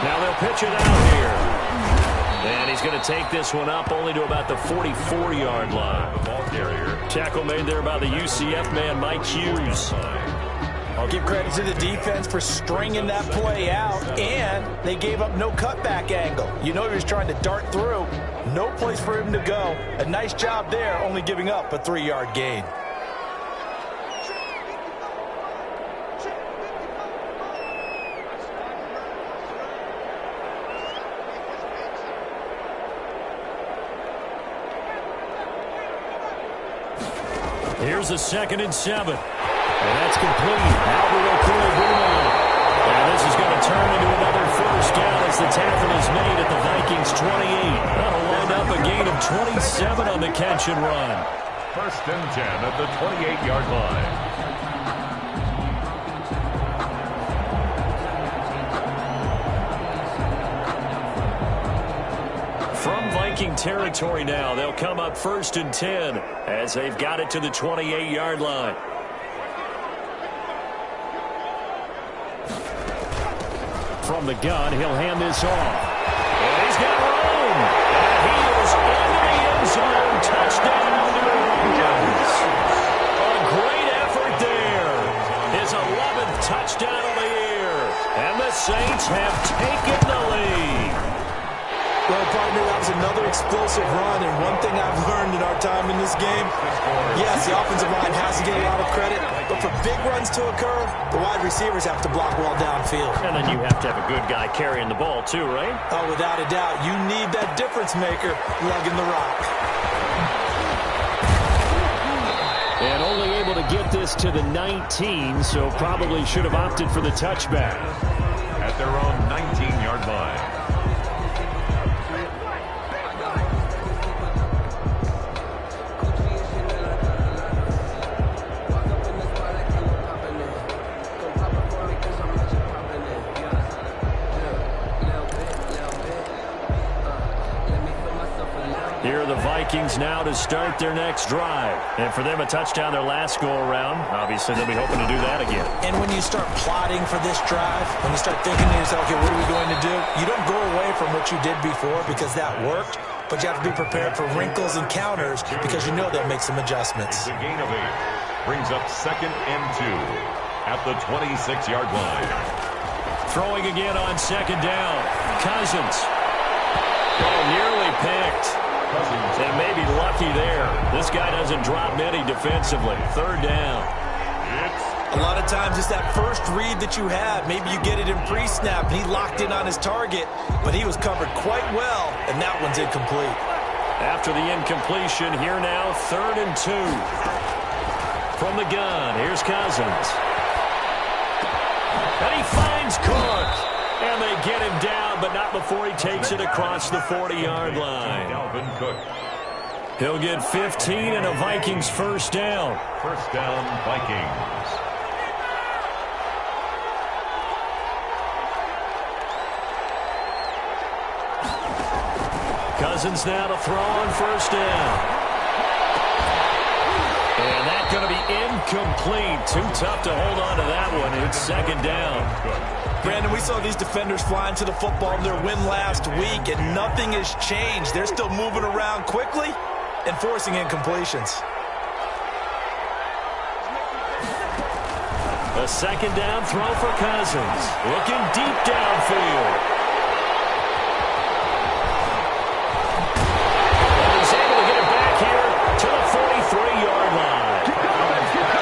Now they'll pitch it out here. And he's going to take this one up only to about the 44-yard line. The ball carrier. Tackle made there by the UCF man, Mike Hughes. I'll give credit to the defense for stringing that play out, and they gave up no cutback angle. You know he was trying to dart through. No place for him to go. A nice job there, only giving up a 3-yard gain. Here's a 2nd and 7. And that's complete. And this is going to turn into another first down as the tackle is made at the Vikings 28. That'll wind up a gain of 27 on the catch and run. 1st and 10 at the 28-yard line. From Viking territory now, they'll come up 1st and 10 as they've got it to the 28-yard line. From the gun, he'll hand this off. And he's got room. And he is into the end zone. Touchdown, New Orleans. A great effort there. His 11th touchdown of the year. And the Saints have taken the lead. Well, partner, that was another explosive run, and one thing I've learned in our time in this game, yes, the offensive line has to get a lot of credit, but for big runs to occur, the wide receivers have to block well downfield. And then you have to have a good guy carrying the ball, too, right? Oh, without a doubt. You need that difference maker lugging the rock. And only able to get this to the 19, so probably should have opted for the touchback. At their own 19-yard line. Here are the Vikings now to start their next drive. And for them, a touchdown their last go-around. Obviously, they'll be hoping to do that again. And when you start plotting for this drive, when you start thinking to yourself, okay, what are we going to do? You don't go away from what you did before because that worked, but you have to be prepared for wrinkles and counters because you know they'll make some adjustments. The gain of 8 brings up 2nd and 2 at the 26-yard line. Throwing again on 2nd down. Cousins. Oh, nearly picked. And maybe lucky there. This guy doesn't drop many defensively. 3rd down. A lot of times it's that first read that you have. Maybe you get it in pre-snap, and he locked in on his target, but he was covered quite well, and that one's incomplete. After the incompletion, here now, 3rd and 2. From the gun, here's Cousins. And he finds Cook. And they get him down, but not before he takes it across the 40-yard line. He'll get 15 and a Vikings 1st down. 1st down, Vikings. Cousins now to throw on 1st down. And that's going to be incomplete. Too tough to hold on to that one. It's 2nd down. Brandon, we saw these defenders flying to the football in their win last week, and nothing has changed. They're still moving around quickly and forcing incompletions. A 2nd down throw for Cousins. Looking deep downfield. And he's able to get it back here to the 43-yard line.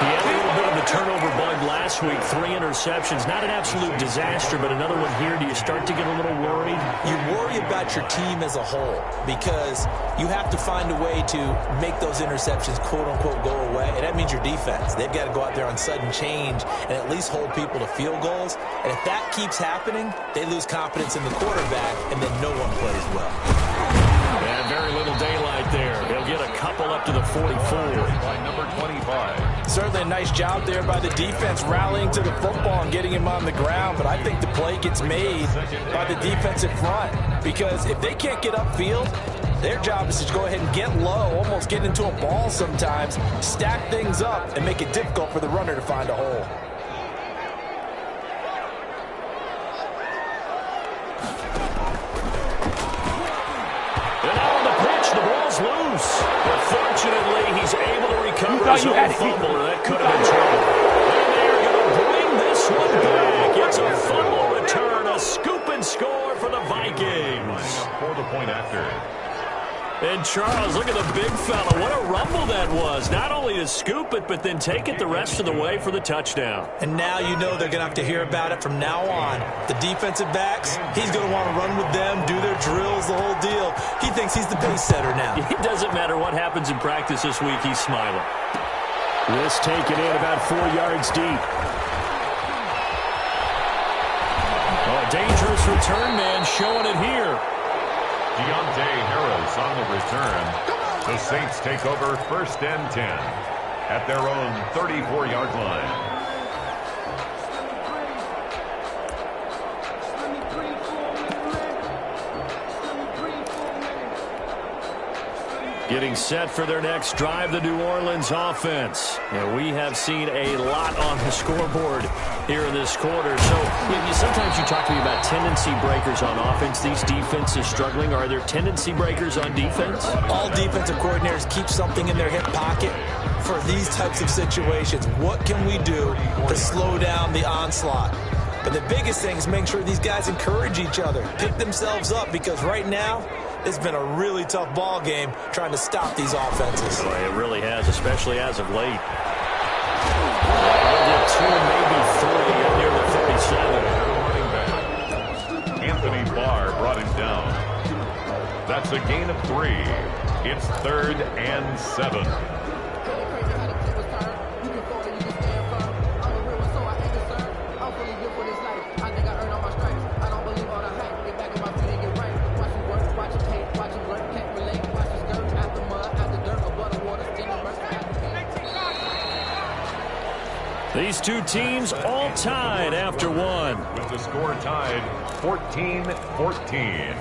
He had a little bit of the turnover bug last week. 3 interceptions. Not an absolute disaster, but another one here. Do you start to get a little worried? You worry about your team as a whole because you have to find a way to make those interceptions, quote-unquote, go away. And that means your defense. They've got to go out there on sudden change and at least hold people to field goals. And if that keeps happening, they lose confidence in the quarterback, and then no one plays well. And very little daylight there. He'll get a couple up to the 44. By number 25. Certainly a nice job there by the defense rallying to the football and getting him on the ground, but I think the play gets made by the defensive front because if they can't get upfield, their job is to go ahead and get low, almost get into a ball sometimes, stack things up, and make it difficult for the runner to find a hole. And out on the pitch, the ball's loose. But fortunately, he's able to recover his own fumble, and that could have been trouble. And they're going to bring this one back. It's a fumble return, a scoop and score for the Vikings. For the point after. And Charles, look at the big fella. What a rumble that was. Not only to scoop it, but then take it the rest of the way for the touchdown. And now you know they're going to have to hear about it from now on. The defensive backs, he's going to want to run with them, do their drills, the whole deal. He thinks he's the pace setter now. It doesn't matter what happens in practice this week. He's smiling. This taken in about 4 yards deep. Oh, dangerous return man showing it here. Deontay Harris on the return. The Saints take over 1st and 10 at their own 34-yard line. Getting set for their next drive, the New Orleans offense. And we have seen a lot on the scoreboard here in this quarter. So sometimes you talk to me about tendency breakers on offense. These defenses struggling. Are there tendency breakers on defense? All defensive coordinators keep something in their hip pocket for these types of situations. What can we do to slow down the onslaught? But the biggest thing is making sure these guys encourage each other, pick themselves up, because right now, it's been a really tough ball game trying to stop these offenses. Boy, it really has, especially as of late. We'll get 2, maybe 3 up near the 37. Anthony Barr brought him down. That's a gain of 3. It's 3rd and 7. These two teams all tied after one. With the score tied 14-14.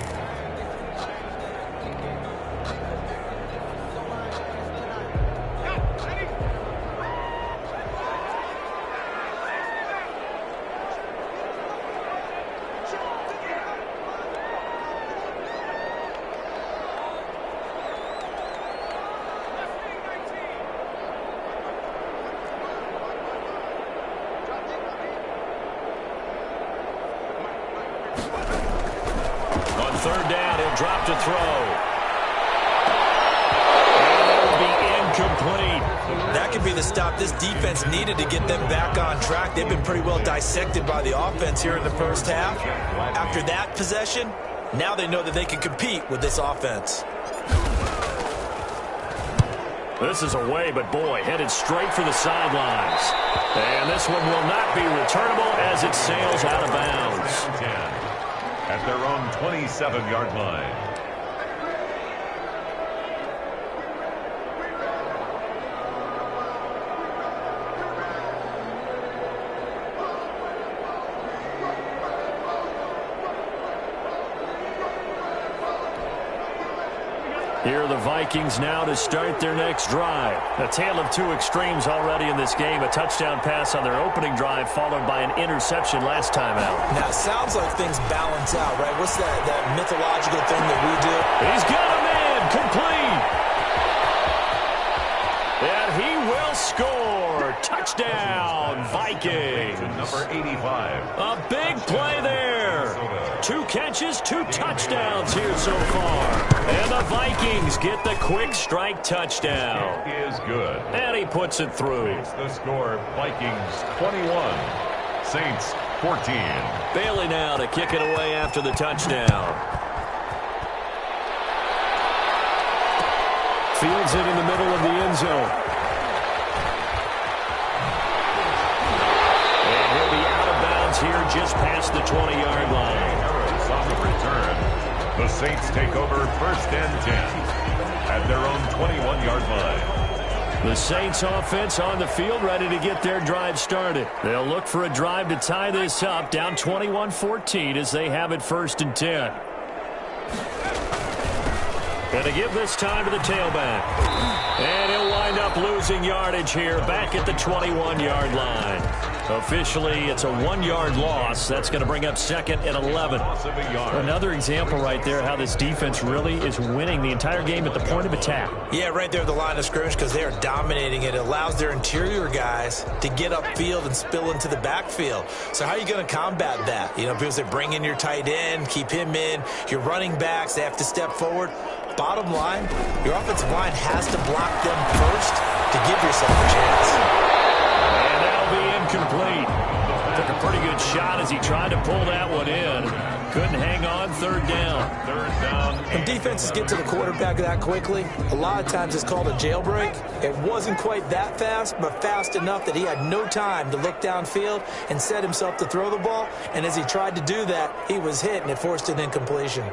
Third down, he'll drop to throw. And that will be incomplete. That could be the stop this defense needed to get them back on track. They've been pretty well dissected by the offense here in the first half. After that possession, now they know that they can compete with this offense. This is away, but boy, headed straight for the sidelines. And this one will not be returnable as it sails out of bounds. At their own 27-yard line. Here are the Vikings now to start their next drive. A tale of two extremes already in this game. A touchdown pass on their opening drive followed by an interception last time out. Now, it sounds like things balance out, right? What's that mythological thing that we do? He's got a man complete. And he will score. Touchdown, Vikings. Number 85. A big play there. 2 catches, 2 touchdowns here so far. And the Vikings get the quick strike touchdown. It is good. And he puts it through. It's the score, Vikings 21, Saints 14. Bailey now to kick it away after the touchdown. Fields it in the middle of the end zone. And he'll be out of bounds here just past the 20-yard line. Harris on the return. The Saints take over 1st and 10 at their own 21-yard line. The Saints offense on the field ready to get their drive started. They'll look for a drive to tie this up, down 21-14 as they have it 1st and 10. Going to give this time to the tailback. And he'll wind up up losing yardage here, back at the 21-yard line. Officially, it's a 1-yard loss. That's going to bring up second and 11. Another example right there how this defense really is winning the entire game at the point of attack. Yeah, right there at the line of scrimmage because they are dominating it. It allows their interior guys to get upfield and spill into the backfield. So how are you going to combat that? You know, people say bring in your tight end, keep him in. Your running backs, they have to step forward. Bottom line, your offensive line has to block them first to give yourself a chance. And that'll be incomplete. Took a pretty good shot as he tried to pull that one in. Couldn't hang on. Third down. When defenses get to the quarterback that quickly, a lot of times it's called a jailbreak. It wasn't quite that fast, but fast enough that he had no time to look downfield and set himself to throw the ball. And as he tried to do that, he was hit, and it forced an incompletion.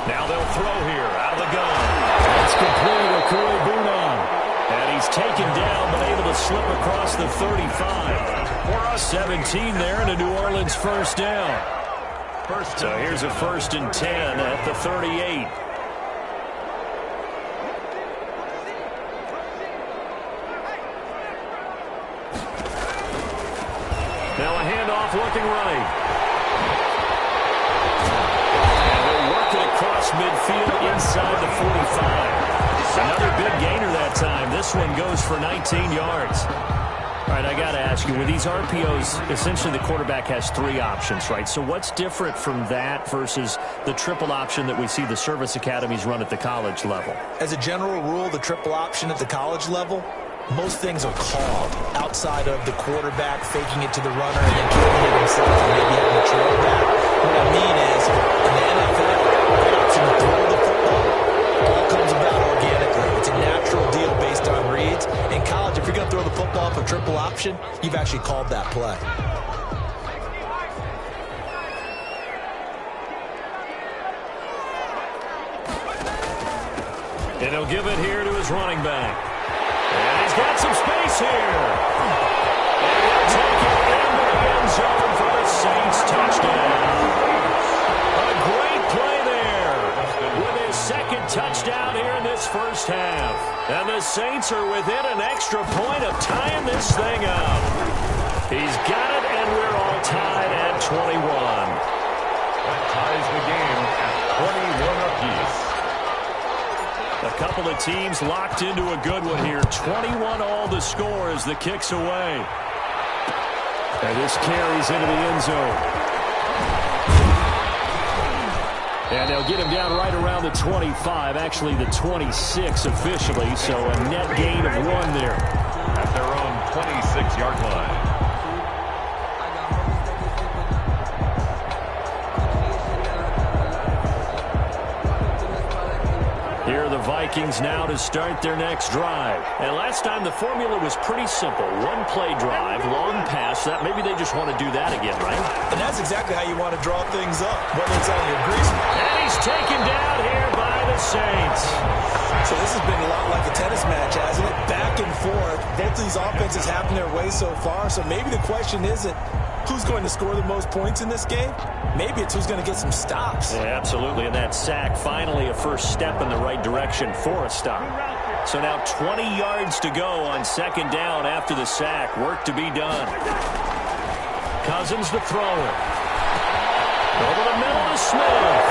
Now they'll throw here out of the gun. It's complete with Corey Boonon. And he's taken down but able to slip across the 35. 17 there and a New Orleans first down. So here's a 1st and 10 at the 38. Now a handoff looking right. Across midfield inside the 45. Another big gainer that time. This one goes for 19 yards. All right, I got to ask you, with these RPOs, essentially the quarterback has 3 options, right? So what's different from that versus the triple option that we see the service academies run at the college level? As a general rule, the triple option at the college level, most things are called outside of the quarterback faking it to the runner and then killing it himself and maybe having a trail back. What I mean is, in the NFL, to throw the football, all comes about organically. It's a natural deal based on reads. In college, if you're going to throw the football for triple option, you've actually called that play. And he'll give it here to his running back. And he's got some space here. And he'll take it into the end zone for the Saints touchdown. A great play there with his second touchdown here in this first half. And the Saints are within an extra point of tying this thing up. He's got it, and we're all tied at 21. That ties the game at 21 apiece. A couple of teams locked into a good one here. 21 all the score as the kick's away. And this carries into the end zone. And they'll get him down right around the 25, actually the 26 officially, so a net gain of 1 there. At their own 26-yard line. Here are the Vikings now to start their next drive. And last time the formula was pretty simple. 1-play drive, long pass. That maybe they just want to do that again, right? And that's exactly how you want to draw things up, whether it's on your grease. And he's taken down here by the Saints. So this has been a lot like a tennis match, hasn't it? Back and forth. Both these offenses having their way so far. So maybe the question isn't who's going to score the most points in this game. Maybe it's who's going to get some stops. Yeah, absolutely. And that sack, finally a first step in the right direction for a stop. So now 20 yards to go on second down after the sack. Work to be done. Cousins the thrower. Over the middle to Smith.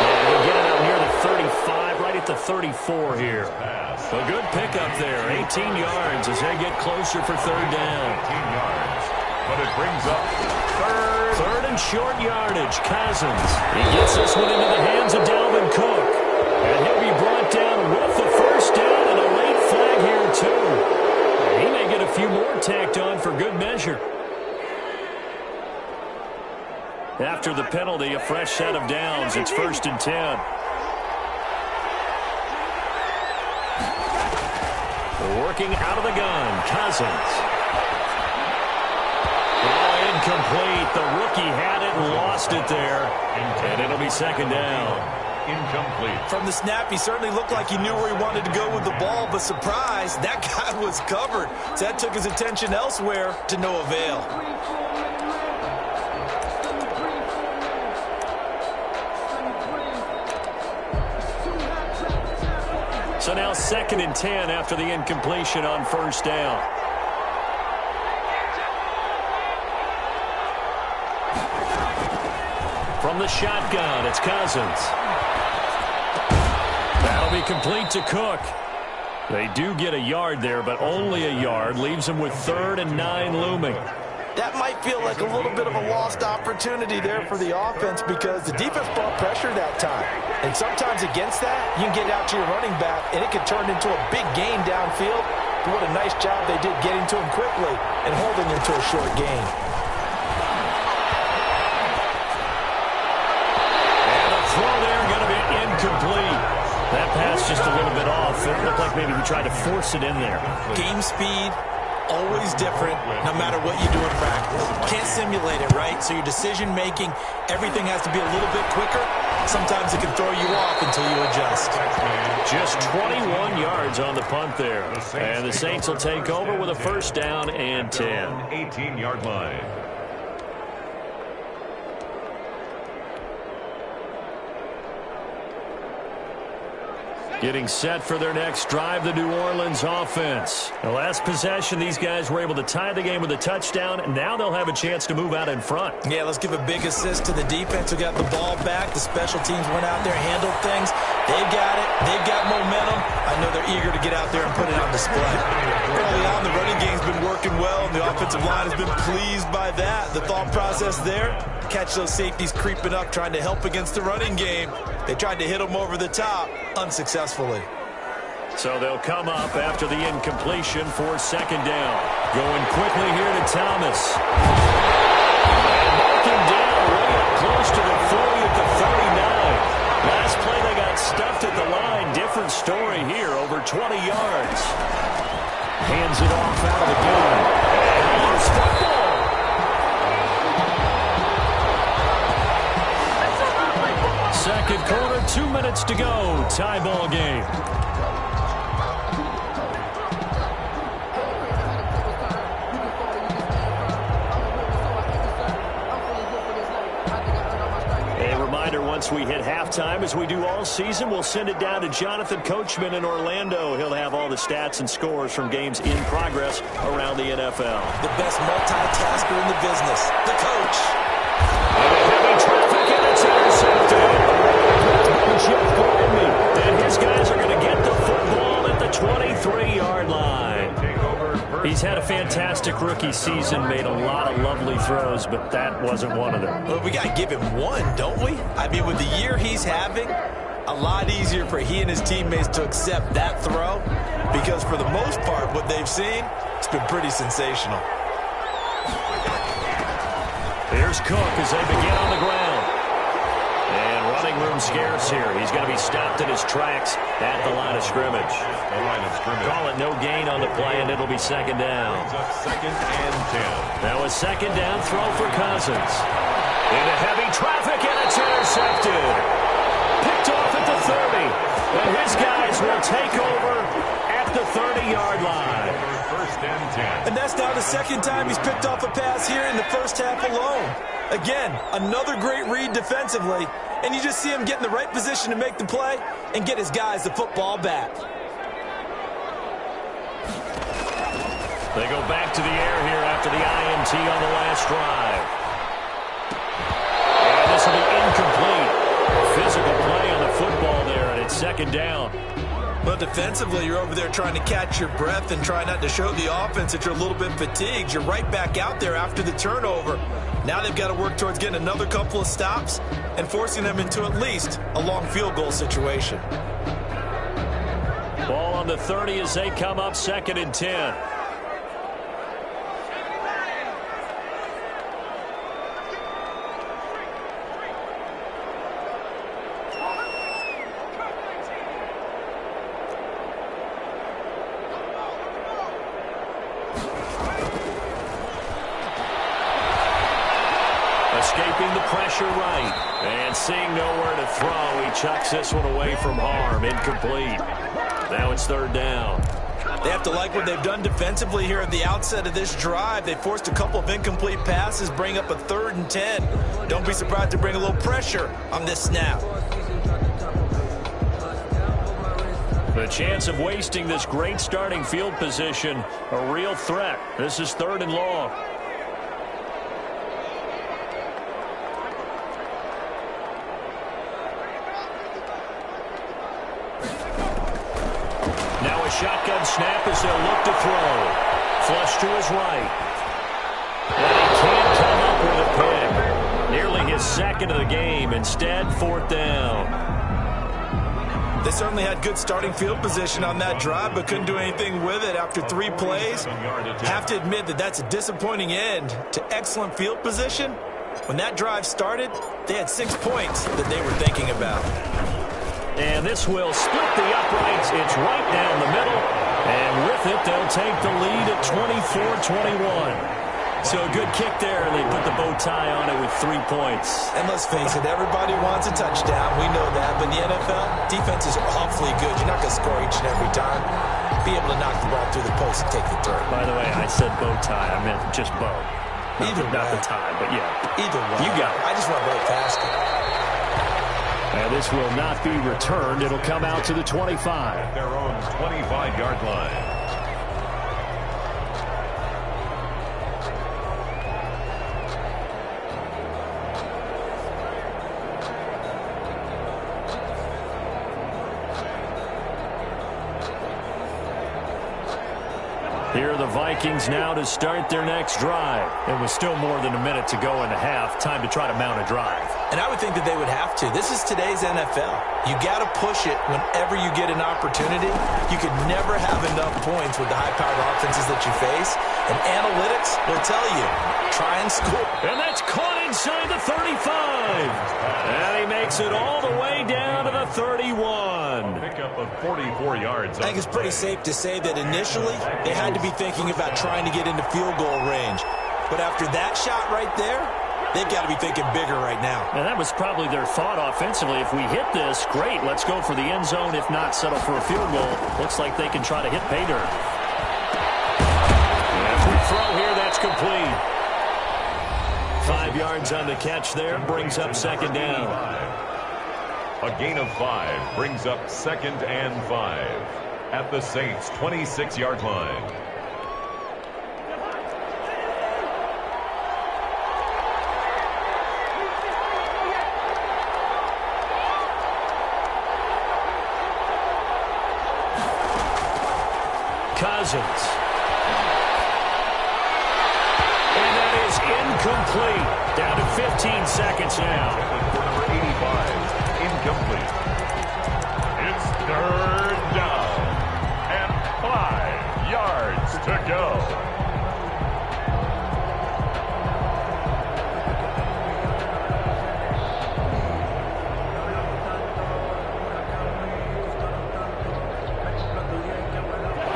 And he'll get it out near the 35, right at the 34 here. A good pickup there. 18 yards as they get closer for third down. 18 yards. But it brings up third and short yardage. Cousins. He gets this one into the hands of Dalvin Cook. And he'll be brought down with the first down and a late flag here, too. And he may get a few more tacked on for good measure. After the penalty, a fresh set of downs. It's 1st and 10. Working out of the gun, Cousins. Incomplete. The rookie had it and lost it there. And it'll be second down. Incomplete. From the snap, he certainly looked like he knew where he wanted to go with the ball, but surprise, that guy was covered. So that took his attention elsewhere to no avail. So now 2nd and 10 after the incompletion on first down. From the shotgun, it's Cousins. That'll be complete to Cook. They do get a yard there, but only a yard. Leaves them with 3rd and 9 looming. That might feel like a little bit of a lost opportunity there for the offense because the defense brought pressure that time. And sometimes against that, you can get out to your running back, and it can turn into a big gain downfield. But what a nice job they did getting to him quickly and holding him to a short gain. And the throw there going to be incomplete. That pass just a little bit off. It looked like maybe he tried to force it in there. Game speed, always different, no matter what you do in practice. Can't simulate it, right? So your decision-making, everything has to be a little bit quicker. Sometimes it can throw you off until you adjust. Just 21 yards on the punt there. And the Saints will take over with a 1st down and 10. 18-yard line. Getting set for their next drive, the New Orleans offense. The last possession, these guys were able to tie the game with a touchdown, and now they'll have a chance to move out in front. Yeah, let's give a big assist to the defense who got the ball back. The special teams went out there, handled things. They've got it. They've got momentum. I know they're eager to get out there and put it on display. Early on, the running game's been working well, and the offensive line has been pleased by that. The thought process there, catch those safeties creeping up, trying to help against the running game. They tried to hit them over the top, unsuccessfully. So they'll come up after the incompletion for 2nd down. Going quickly here to Thomas. And marking down way up close to the 40 at the 39. Last play they got stuffed at the line. Different story here, over 20 yards. Hands it off out of the gun. And loose football. Second quarter, 2 minutes to go. Tie ball game. A reminder, once we hit halftime, as we do all season, we'll send it down to Jonathan Coachman in Orlando. He'll have all the stats and scores from games in progress around the NFL. The best multitasker in the business, the coach. Heavy traffic, and it's intercepted. Jeff Gladney, and his guys are going to get the football at the 23-yard line. He's had a fantastic rookie season, made a lot of lovely throws, but that wasn't one of them. Well, we got to give him one, don't we? I mean, with the year he's having, a lot easier for he and his teammates to accept that throw because for the most part, what they've seen, it's been pretty sensational. Here's Cook as they begin on the ground. And running room scarce here. He's going to be stopped in his tracks at the line of scrimmage. Call it no gain on the play, and it'll be 2nd down. 2nd and 10. Now a 2nd down throw for Cousins. Into heavy traffic, and it's intercepted. Picked off at the 30. And his guys will take over at the 30-yard line. 1st and 10. And that's now the 2nd time he's picked off a pass here in the first half alone. Again, another great read defensively, and you just see him get in the right position to make the play and get his guys the football back. They go back to the air here after the INT on the last drive. And this will be incomplete. Physical play on the football there, and it's 2nd down. But defensively, you're over there trying to catch your breath and try not to show the offense that you're a little bit fatigued. You're right back out there after the turnover. Now they've got to work towards getting another couple of stops and forcing them into at least a long field goal situation. Ball on the 30 as they come up 2nd and 10. Escaping the pressure right. And seeing nowhere to throw, he chucks this one away from harm. Incomplete. Now it's 3rd down. They have to like what they've done defensively here at the outset of this drive. They forced a couple of incomplete passes, bring up a 3rd and 10. Don't be surprised to bring a little pressure on this snap. The chance of wasting this great starting field position, a real threat. This is 3rd and long. Now a shotgun snap as they'll look to throw. Flush to his right. And he can't come up with a pick. Nearly his 2nd of the game. Instead, 4th down. They certainly had good starting field position on that drive, but couldn't do anything with it after 3 plays. Have to admit that that's a disappointing end to excellent field position. When that drive started, they had 6 points that they were thinking about. And this will split the uprights. It's right down the middle. And with it, they'll take the lead at 24-21. So a good kick there, and they put the bow tie on it with 3 points. And let's face it, everybody wants a touchdown. We know that. But in the NFL, defenses are awfully good. You're not going to score each and every time. Be able to knock the ball through the post and take the throw. By the way, I said bow tie. I meant just bow. Not the tie, but yeah. Either way. You got it. I just want to right past it. And this will not be returned. It'll come out to the 25. At their own 25-yard line. Here are the Vikings now to start their next drive. It was still more than a minute to go in the half. Time to try to mount a drive. And I would think that they would have to. This is today's NFL. You got to push it whenever you get an opportunity. You could never have enough points with the high-powered offenses that you face. And analytics will tell you, try and score. And that's caught inside the 35. And he makes it all the way down to the 31. Pickup of 44 yards. I think it's pretty safe to say that initially they had to be thinking about trying to get into field goal range. But after that shot right there, they've got to be thinking bigger right now. And that was probably their thought offensively. If we hit this, great. Let's go for the end zone. If not, settle for a field goal. Looks like they can try to hit pay dirt. And quick throw here. That's complete. 5 yards on the catch there. Brings up 2nd down. A gain of 5 brings up 2nd and 5 at the Saints' 26-yard line. Cousins. And that is incomplete. Down to 15 seconds now. For number 85, incomplete. It's 3rd down and 5 yards to go.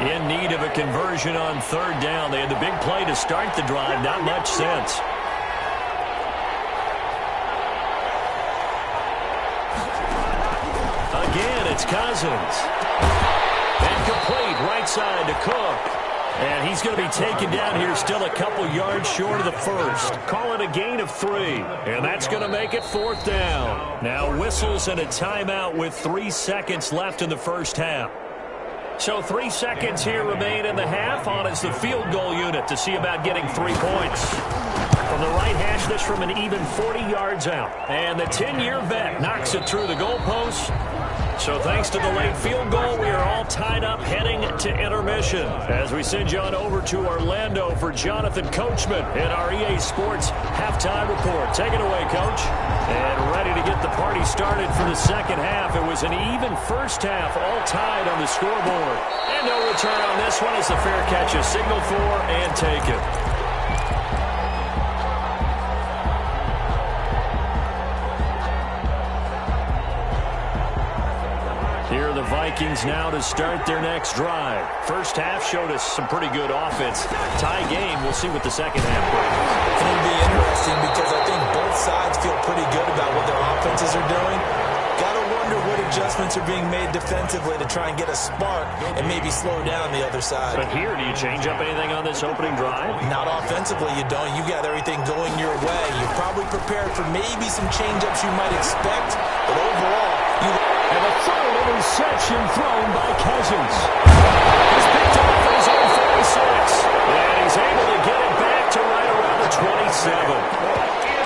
In need of a conversion on 3rd down. They had the big play to start the drive. Not much sense. Again, it's Cousins. And complete right side to Cook. And he's going to be taken down here still a couple yards short of the first. Call it a gain of 3. And that's going to make it 4th down. Now whistles and a timeout with 3 seconds left in the first half. So 3 seconds here remain in the half. On is the field goal unit to see about getting 3 points. From the right hash, this from an even 40 yards out. And the 10-year vet knocks it through the goalpost. So thanks to the late field goal, we are all tied up heading to intermission. As we send you on over to Orlando for Jonathan Coachman in our EA Sports halftime report. Take it away, Coach. And ready to get the party started for the second half. It was an even first half, all tied on the scoreboard. And no return on this one as the fair catch is signaled for and taken. Here are the Vikings now to start their next drive. First half showed us some pretty good offense. Tie game. We'll see what the second half brings. It'll be interesting because I think both sides feel pretty good about what their offenses are doing. Got to wonder what adjustments are being made defensively to try and get a spark and maybe slow down the other side. But here, do you change up anything on this opening drive? Not offensively, you don't. You got everything going your way. You're probably prepared for maybe some change-ups you might expect, but overall, you... And a throw Interception thrown by Cousins. He's picked off at his own 46. And he's able to get it back to right around the 27.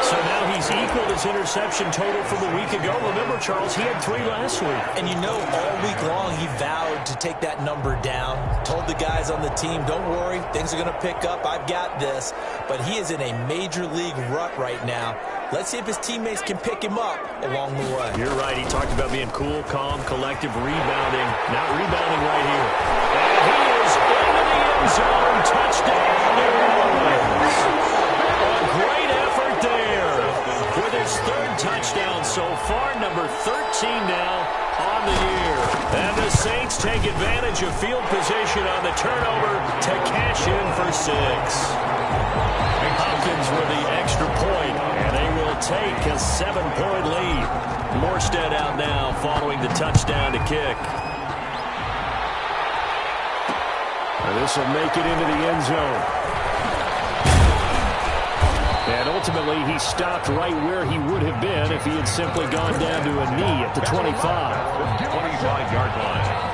So now he's equaled his interception total from a week ago. Remember, Charles, he had 3 last week. And you know, all week long he vowed to take that number down. Told the guys on the team, don't worry, things are going to pick up. I've got this. But he is in a major league rut right now. Let's see if his teammates can pick him up along the way. You're right. He talked about being cool, calm, collective, rebounding. Not rebounding right here. And he is into the end zone. Touchdown, New Orleans. A great effort there. With his 3rd touchdown so far, number 13 now on the year. And the Saints take advantage of field position on the turnover to cash in for 6. Hopkins with the extra point, and they will take a 7-point lead. Morstead out now following the touchdown to kick. And this will make it into the end zone. And ultimately, he stopped right where he would have been if he had simply gone down to a knee at the 25. 25-yard line.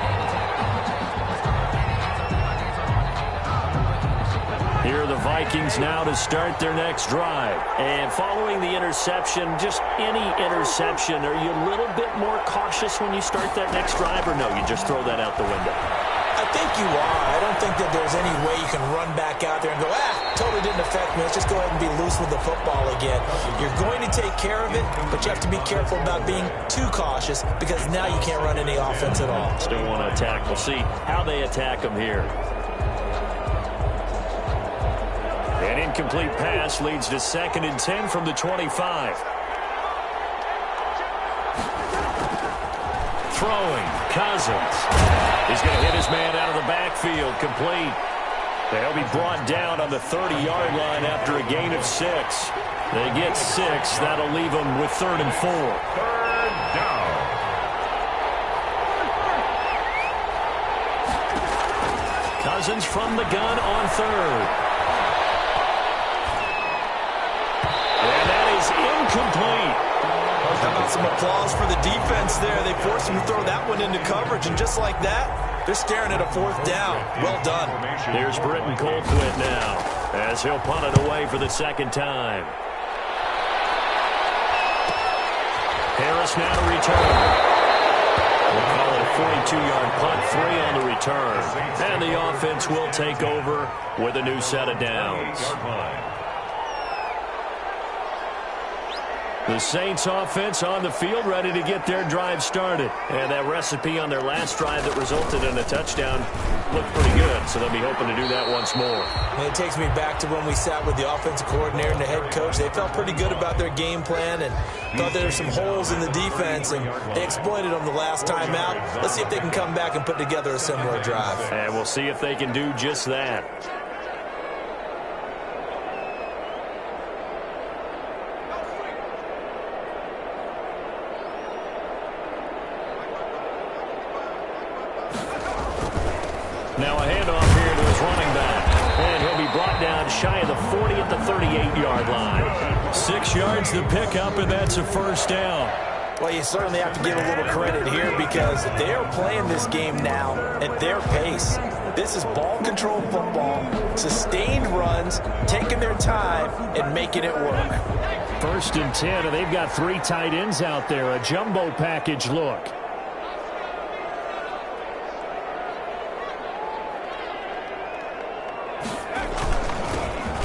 Here are the Vikings now to start their next drive. And following the interception, just any interception, are you a little bit more cautious when you start that next drive, or no, you just throw that out the window? I think you are. I don't think that there's any way you can run back out there and go, totally didn't affect me. Let's just go ahead and be loose with the football again. You're going to take care of it, but you have to be careful about being too cautious because now you can't run any offense at all. Still want to attack. We'll see how they attack them here. An incomplete pass leads to 2nd and 10 from the 25. Throwing, Cousins. He's going to hit his man out of the backfield, complete. They'll be brought down on the 30-yard line after a gain of 6. They get 6. That'll leave them with 3rd and 4. 3rd down. Cousins from the gun on 3rd. And that is incomplete. How about some applause for the defense there? They forced him to throw that one into coverage, and just like that, they're staring at a 4th down. Well done. Here's Britton Colquitt now, as he'll punt it away for the 2nd time. Harris now to return. We'll call it a 42-yard punt, 3 on the return. And the offense will take over with a new set of downs. The Saints offense on the field, ready to get their drive started. And that recipe on their last drive that resulted in a touchdown looked pretty good, so they'll be hoping to do that once more. And it takes me back to when we sat with the offensive coordinator and the head coach. They felt pretty good about their game plan and thought there were some holes in the defense, and they exploited them the last time out. Let's see if they can come back and put together a similar drive. And we'll see if they can do just that. Now a handoff here to his running back. And he'll be brought down shy of the 40 at the 38-yard line. 6 yards to pick up, and that's a 1st down. Well, you certainly have to give a little credit here because they are playing this game now at their pace. This is ball control football, sustained runs, taking their time, and making it work. 1st and 10, and they've got 3 tight ends out there. A jumbo package look.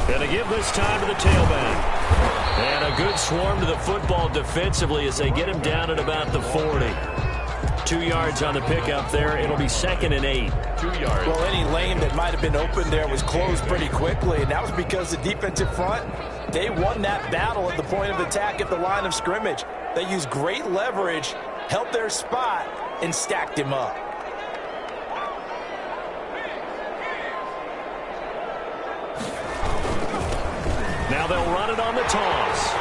Going to give this time to the tailback. And a good swarm to the football defensively as they get him down at about the 40. 2 yards on the pickup there. It'll be 2nd and 8. 2 yards. Well, any lane that might have been open there was closed pretty quickly, and that was because the defensive front, they won that battle at the point of attack at the line of scrimmage. They used great leverage, held their spot, and stacked him up. Now they'll run it on the toss.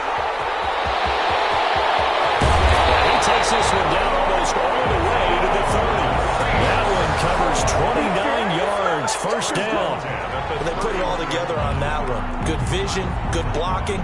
And he takes this one down almost all the way to the 30. That one covers 29 yards. 1st down. one. They put it all together on that one. Good vision, good blocking.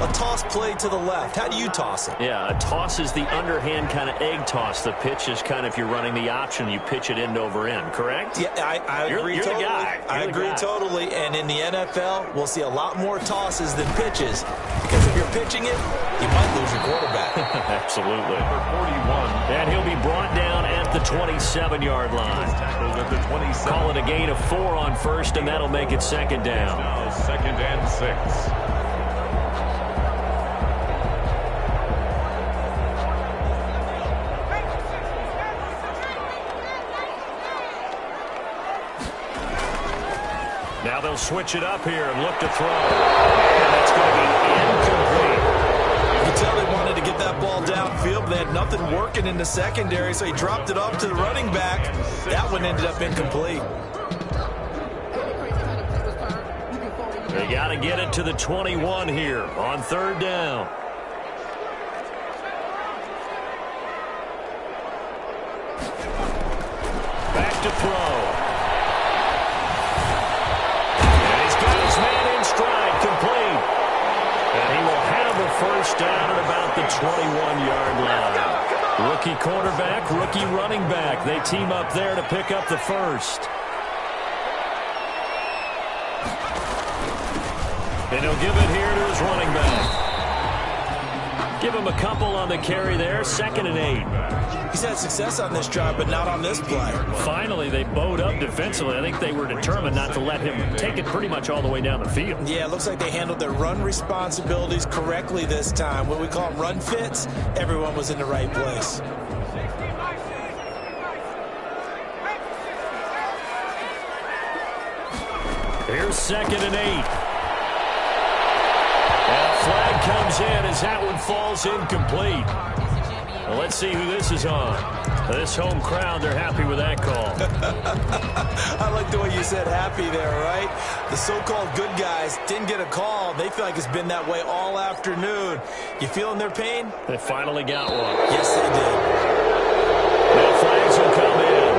A toss play to the left. How do you toss it? Yeah, a toss is the underhand kind of egg toss. The pitch is kind of, if you're running the option, you pitch it end over end, correct? Yeah, I agree you're totally. The guy. I agree totally. And in the NFL, we'll see a lot more tosses than pitches. Because if you're pitching it, you might lose your quarterback. Absolutely. Number 41. And he'll be brought down at the 27-yard line. Tackled at the 27. Call it a gain of 4 on first, and that'll make it second down. Now 2nd and 6. Now they'll switch it up here and look to throw. And that's going to be incomplete. You can tell they wanted to get that ball downfield, but they had nothing working in the secondary, so he dropped it off to the running back. That one ended up incomplete. They got to get it to the 21 here on 3rd down. Back to throw. Complete. And he will have a first down at about the 21-yard line. Rookie quarterback, rookie running back. They team up there to pick up the first. And he'll give it here to his running back. Give him a couple on the carry there. 2nd and 8. He's had success on this drive, but not on this play. Finally, they bowed up defensively. I think they were determined not to let him take it pretty much all the way down the field. Yeah, it looks like they handled their run responsibilities correctly this time. What we call run fits, everyone was in the right place. Here's 2nd and 8. And a flag comes in as that one falls incomplete. Well, let's see who this is on. This home crowd, they're happy with that call. I like the way you said happy there, right? The so-called good guys didn't get a call. They feel like it's been that way all afternoon. You feeling their pain? They finally got one. Yes, they did. Now flags will come in.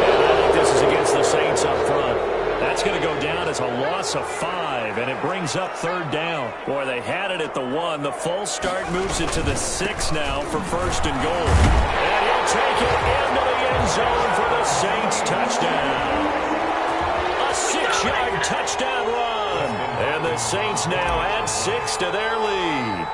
And I think this is against the Saints up front. That's going to go down as a loss of 5, and it brings up 3rd down. Boy, they had it at the 1. The false start moves it to the 6 now for 1st and goal. And he'll take it into the end zone for the Saints touchdown. A 6-yard touchdown run. And the Saints now add 6 to their lead.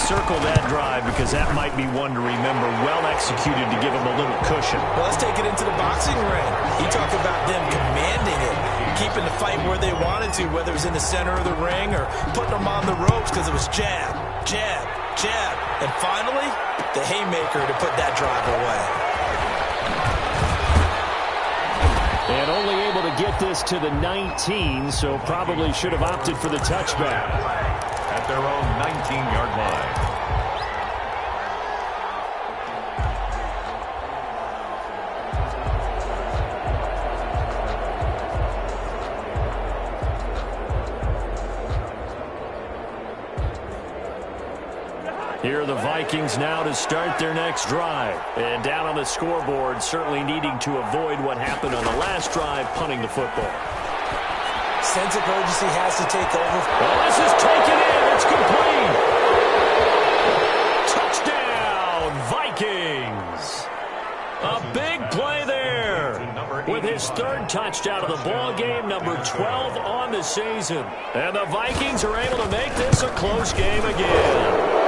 Circle that drive because that might be one to remember. Well executed to give them a little cushion. Well, let's take it into the boxing ring. You talk about them commanding it, keeping the fight where they wanted to, whether it was in the center of the ring or putting them on the ropes because it was jab, jab, jab. And finally, the haymaker to put that drive away. And only able to get this to the 19, so probably should have opted for the touchback. At their own 19-yard line. Here are the Vikings now to start their next drive. And down on the scoreboard, certainly needing to avoid what happened on the last drive, punting the football. Sense of urgency has to take over. Well, this is taken in. It's complete. Touchdown, Vikings. A big play there. With his 3rd touchdown of the ball game, number 12 on the season. And the Vikings are able to make this a close game again.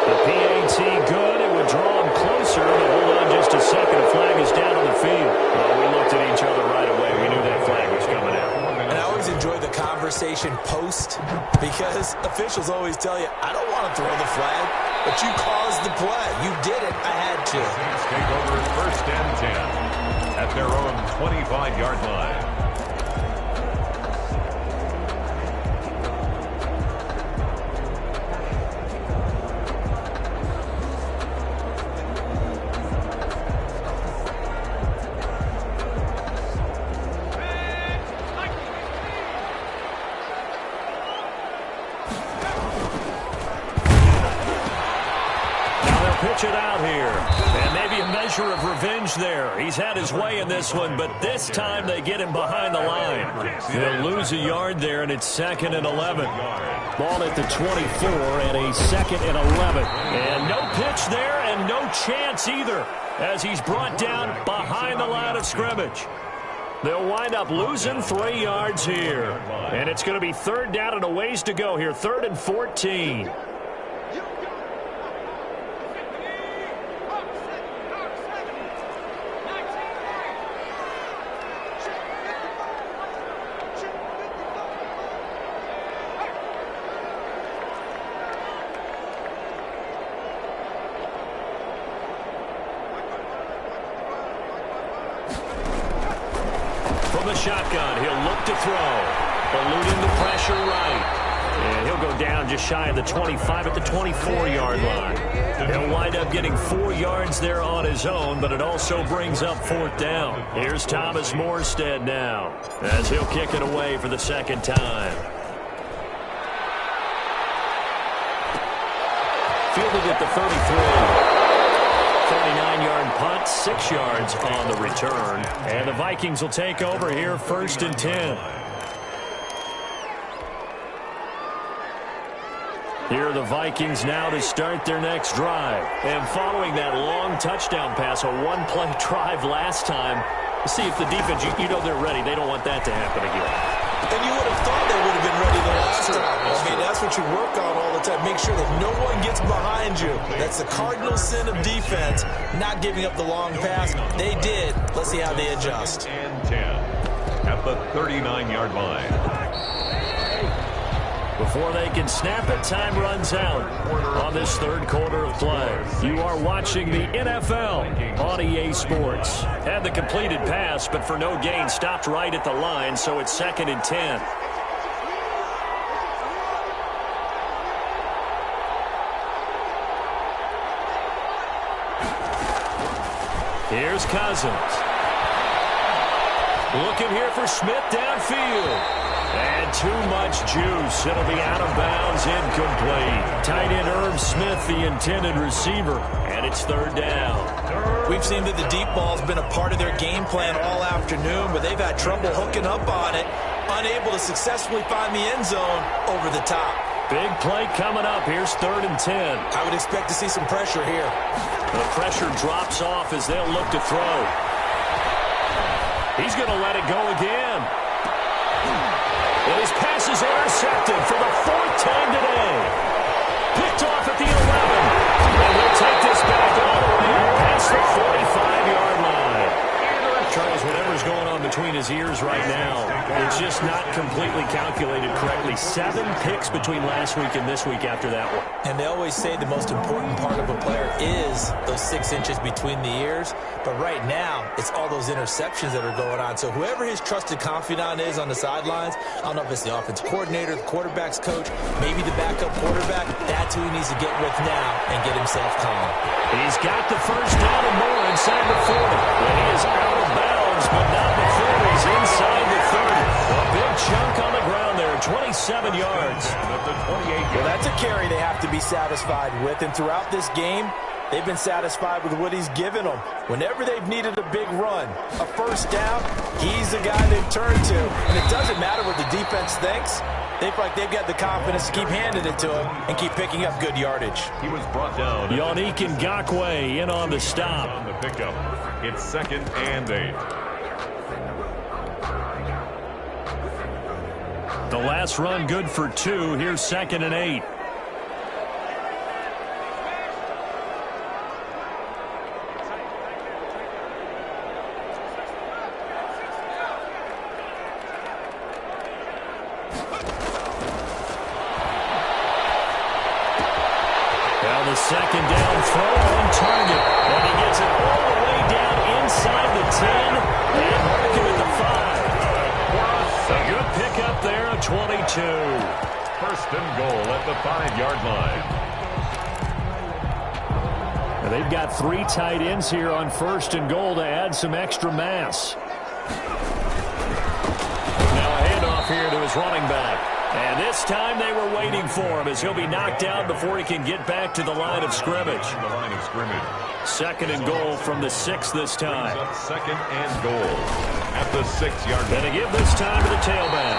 The PAT good. It would draw him closer, but hold on just a second. A flag is down on the field. Well, we looked at each other right away. We knew that flag was coming out. And I always enjoy the conversation post because officials always tell you, I don't want to throw the flag, but you caused the play. You did it. I had to. Saints take over 1st and 10 at their own 25-yard line. pressure of revenge there. He's had his way in this one, but this time they get him behind the line. They'll lose a yard there, and it's 2nd and 11. Ball at the 24 and a 2nd and 11. And no pitch there and no chance either as he's brought down behind the line of scrimmage. They'll wind up losing 3 yards here. And it's going to be 3rd down and a ways to go here. 3rd and 14. Shotgun, he'll look to throw, eluding the pressure right, and he'll go down just shy of the 25 at the 24-yard line. He'll wind up getting 4 yards there on his own, but it also brings up 4th down. Here's Thomas Morstead now, as he'll kick it away for the 2nd time. Fielded at the 33. 39-yard punt, 6 yards on the return. And the Vikings will take over here 1st and 10. Here are the Vikings now to start their next drive. And following that long touchdown pass, a one-play drive last time, see if the defense, you know they're ready. They don't want that to happen again. And you would have thought they would have been ready the last time. I mean, that's what you work on all the time. Make sure that no one gets behind you. That's the cardinal sin of defense, not giving up the long pass. They did. Let's see how they adjust. And 10 at the 39-yard line. Before they can snap it, time runs out on this 3rd quarter of play. You are watching the NFL on EA Sports. Had the completed pass, but for no gain, stopped right at the line, so it's 2nd and 10. Here's Cousins. Looking here for Smith downfield. And too much juice. It'll be out of bounds, incomplete. Tight end Irv Smith, the intended receiver, and it's 3rd down. We've seen that the deep ball's been a part of their game plan all afternoon, but they've had trouble hooking up on it, unable to successfully find the end zone over the top. Big play coming up. Here's 3rd and 10. I would expect to see some pressure here. The pressure drops off as they'll look to throw. He's going to let it go again. And his pass is intercepted for the 4th time today. Picked off at the 11. And he'll take this back all the way past the 45-yard line. Charles, whatever's going on between his ears right now, it's just not completely calculated correctly. 7 picks between last week and this week after that one. And they always say the most important part of a player is those 6 inches between the ears. But right now, it's all those interceptions that are going on. So whoever his trusted confidant is on the sidelines, I don't know if it's the offensive coordinator, the quarterback's coach, maybe the backup quarterback, that's who he needs to get with now and get himself calm. He's got the 1st down and more inside the 40. And he is out of bounds, but not before he's inside the 30. A big chunk on the ground there, 27 yards. Well, that's a carry they have to be satisfied with. And throughout this game, they've been satisfied with what he's given them. Whenever they've needed a big run, a 1st down, he's the guy they've turned to. And it doesn't matter what the defense thinks. They feel like they've got the confidence to keep handing it to him and keep picking up good yardage. He was brought down. Yannick Ngakoue in on the stop. On the pickup. It's 2nd and 8. The last run good for 2. Here's 2nd and 8. The 2nd down throw on target. And he gets it all the way down inside the 10 and mark him at the 5. A good pickup there, a 22. 1st and goal at the 5-yard line. And they've got 3 tight ends here on 1st and goal to add some extra mass. Now a handoff here to his running back. And this time they were waiting for him as he'll be knocked down before he can get back to the line of scrimmage. Second and goal from the 6 this time. Brings up second and goal at the 6-yard line. And to give this time to the tailback.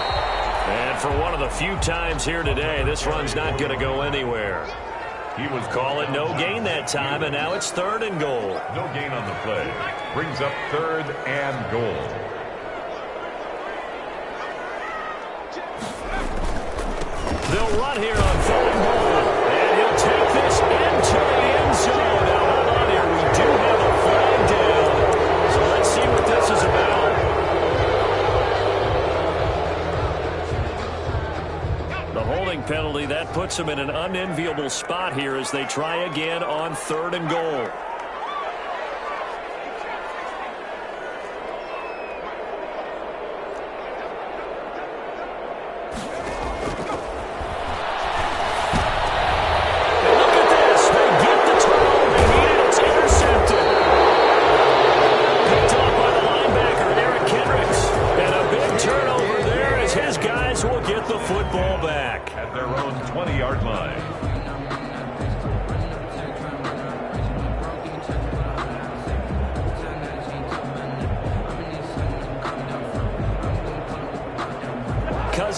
And for one of the few times here today, this run's not going to go anywhere. He was calling no gain that time, and now it's third and goal. No gain on the play. Brings up third and goal. They'll run here on third and goal. And he'll take this into the end zone. Now, hold on here. We do have a flag down. So let's see what this is about. The holding penalty, that puts them in an unenviable spot here as they try again on third and goal.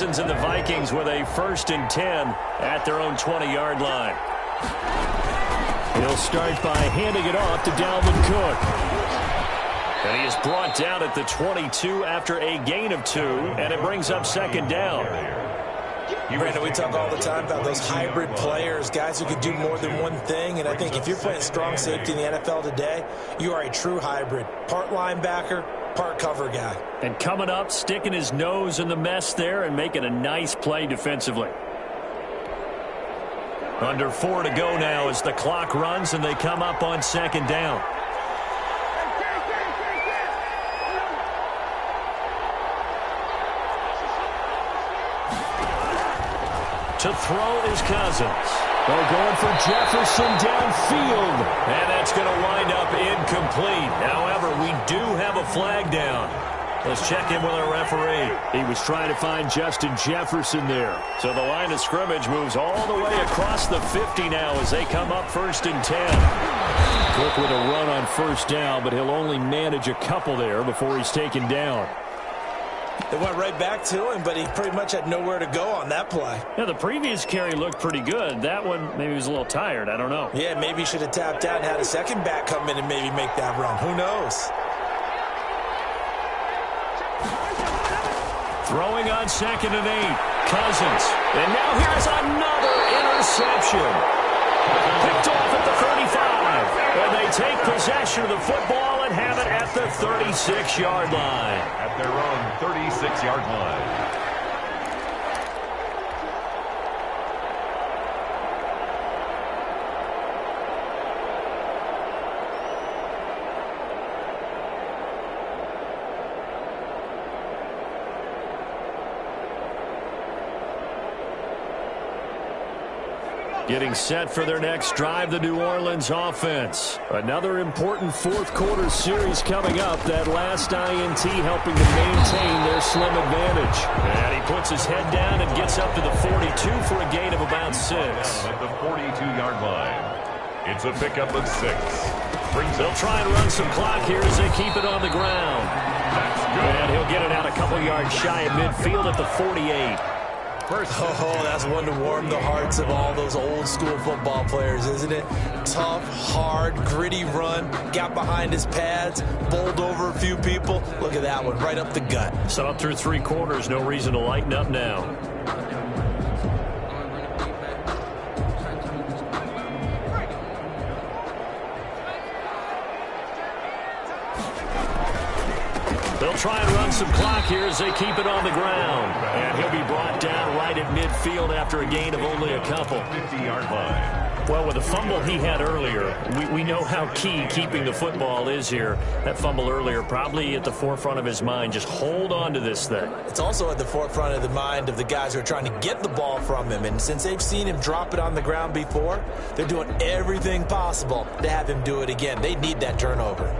And the Vikings with a 1st and 10 at their own 20-yard line. He'll start by handing it off to Dalvin Cook. And he is brought down at the 22 after a gain of 2, and it brings up second down. Brandon, we talk all the time about those hybrid players, guys who can do more than one thing, and I think if you're playing strong safety in the NFL today, you are a true hybrid. Part linebacker, part cover guy. And coming up, sticking his nose in the mess there and making a nice play defensively. Under 4 to go now as the clock runs and they come up on second down. To throw is Cousins. They're going for Jefferson downfield. And that's going to wind up incomplete. However, we do have a flag down. Let's check in with our referee. He was trying to find Justin Jefferson there. So the line of scrimmage moves all the way across the 50 now as they come up 1st and 10. Cook with a run on 1st down, but he'll only manage a couple there before he's taken down. They went right back to him, but he pretty much had nowhere to go on that play. Yeah, the previous carry looked pretty good. That one, maybe he was a little tired. I don't know. Yeah, maybe he should have tapped out and had a second back come in and maybe make that run. Who knows? Throwing on 2nd and 8. Cousins. And now here's another interception. Picked off at the 35. And they take possession of the football and have it at the 36-yard line. At their own 36-yard line. Getting set for their next drive, the New Orleans offense. Another important fourth-quarter series coming up. That last INT helping to maintain their slim advantage. And he puts his head down and gets up to the 42 for a gain of about 6. At the 42-yard line. It's a pickup of 6. They'll try and run some clock here as they keep it on the ground. That's good. And he'll get it out a couple yards shy of midfield at the 48. Oh, that's one to warm the hearts of all those old-school football players, isn't it? Tough, hard, gritty run, got behind his pads, bowled over a few people. Look at that one, right up the gut. So up through 3 quarters, no reason to lighten up now. They'll try and run some clock here as they keep it on the ground. And he'll be brought down right at midfield after a gain of only a couple. 50-yard line. Well, with the fumble he had earlier, we know how key keeping the football is here. That fumble earlier probably at the forefront of his mind. Just hold on to this thing. It's also at the forefront of the mind of the guys who are trying to get the ball from him. And since they've seen him drop it on the ground before, they're doing everything possible to have him do it again. They need that turnover.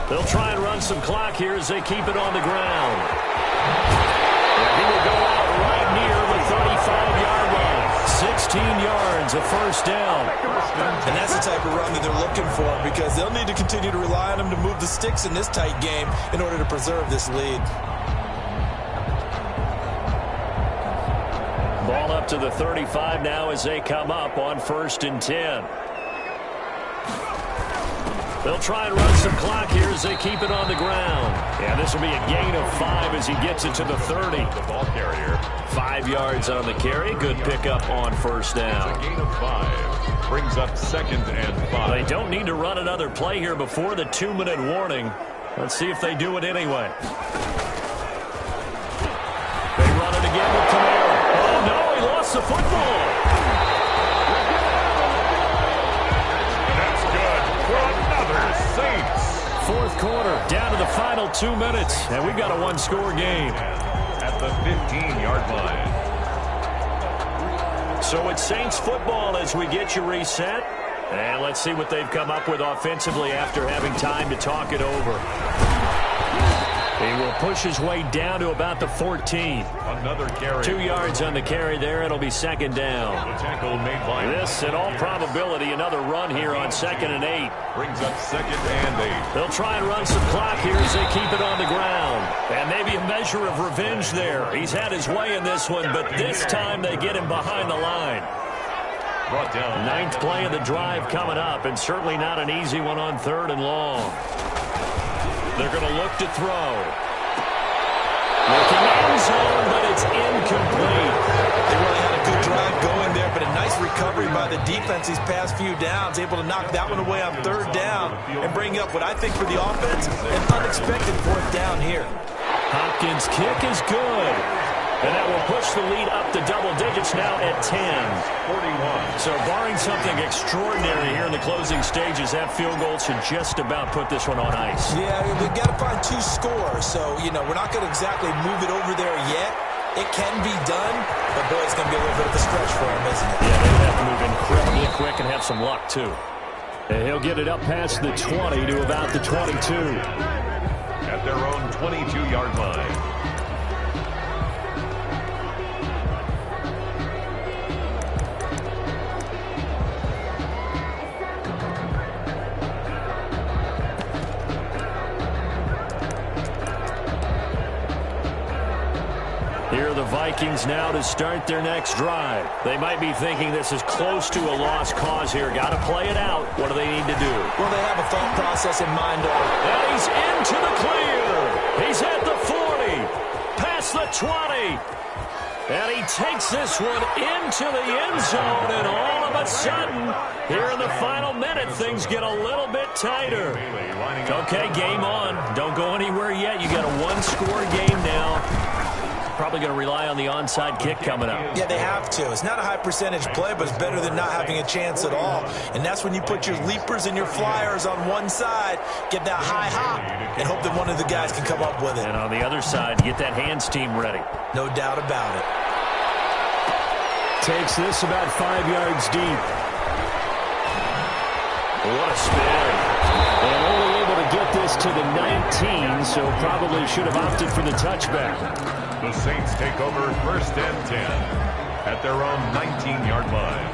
They'll try and run some clock here as they keep it on the ground. And he will go out 15 yards, a first down. And that's the type of run that they're looking for, because they'll need to continue to rely on him to move the sticks in this tight game in order to preserve this lead. Ball up to the 35 now as they come up on 1st and 10. They'll try and run some clock here as they keep it on the ground. Yeah, this will be a gain of 5 as he gets it to the 30. The ball carrier. 5 yards on the carry. Good pickup on first down. A gain of 5. Brings up 2nd and 5. They don't need to run another play here before the 2-minute warning. Let's see if they do it anyway. They run it again with Kamara. Oh, no, he lost the football. Saints. 4th quarter, down to the final 2 minutes, and we've got a one-score game. At the 15-yard line. So it's Saints football as we get you reset. And let's see what they've come up with offensively after having time to talk it over. He will push his way down to about the 14. Another carry. 2 yards on the carry there. It'll be 2nd down. The tackle made by This, in all probability, another run here on 2nd and 8. Brings up 2nd and 8. They'll try and run some clock here as they keep it on the ground. And maybe a measure of revenge there. He's had his way in this one, but this time they get him behind the line. Brought down. 9th play of the drive coming up, and certainly not an easy one on 3rd and long. They're going to look to throw. Looking end zone, but it's incomplete. They really had a good drive going there, but a nice recovery by the defense these past few downs, able to knock that one away on 3rd down and bring up what I think for the offense, an unexpected 4th down here. Hopkins' kick is good. And that will push the lead up to double digits now at 10. 41. So barring something extraordinary here in the closing stages, that field goal should just about put this one on ice. Yeah, we've got to find 2 scores. So, you know, we're not going to exactly move it over there yet. It can be done, but boy, it's going to be a little bit of a stretch for him, isn't it? Yeah, they have to move incredibly quick and have some luck, too. And he'll get it up past the 20 to about the 22. At their own 22-yard line. Here are the Vikings now to start their next drive. They might be thinking this is close to a lost cause here. Got to play it out. What do they need to do? Well, they have a thought process in mind. And he's into the clear. He's at the 40. Past the 20. And he takes this one into the end zone. And all of a sudden, here in the final minute, things get a little bit tighter. Okay, game on. Don't go anywhere yet. You got a one-score game now. Probably going to rely on the onside kick coming up. Yeah, they have to. It's not a high percentage play, but it's better than not having a chance at all. And that's when you put your leapers and your flyers on one side, get that high hop, and hope that one of the guys can come up with it. And on the other side, get that hands team ready. No doubt about it. Takes this about 5 yards deep. What a spin. And only able to get this to the 19, so probably should have opted for the touchback. The Saints take over 1st and 10 at their own 19-yard line.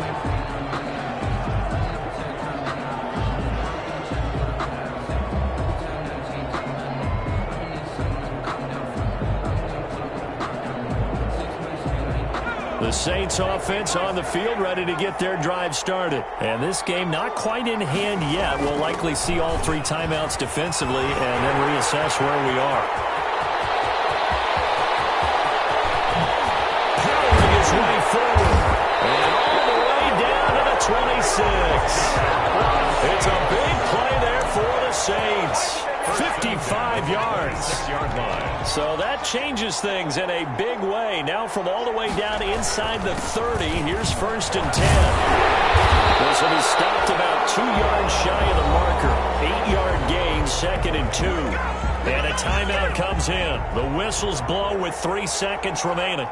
The Saints offense on the field ready to get their drive started. And this game not quite in hand yet. We'll likely see all 3 timeouts defensively and then reassess where we are. Powering his way forward. And all the way down to the 26. It's a big play there for the Saints. 55 yards. 6-yard line. So that changes things in a big way. Now from all the way down inside the 30, here's 1st and 10. This will be stopped about 2 yards shy of the marker. 8-yard gain, 2nd and 2. And a timeout comes in. The whistles blow with 3 seconds remaining.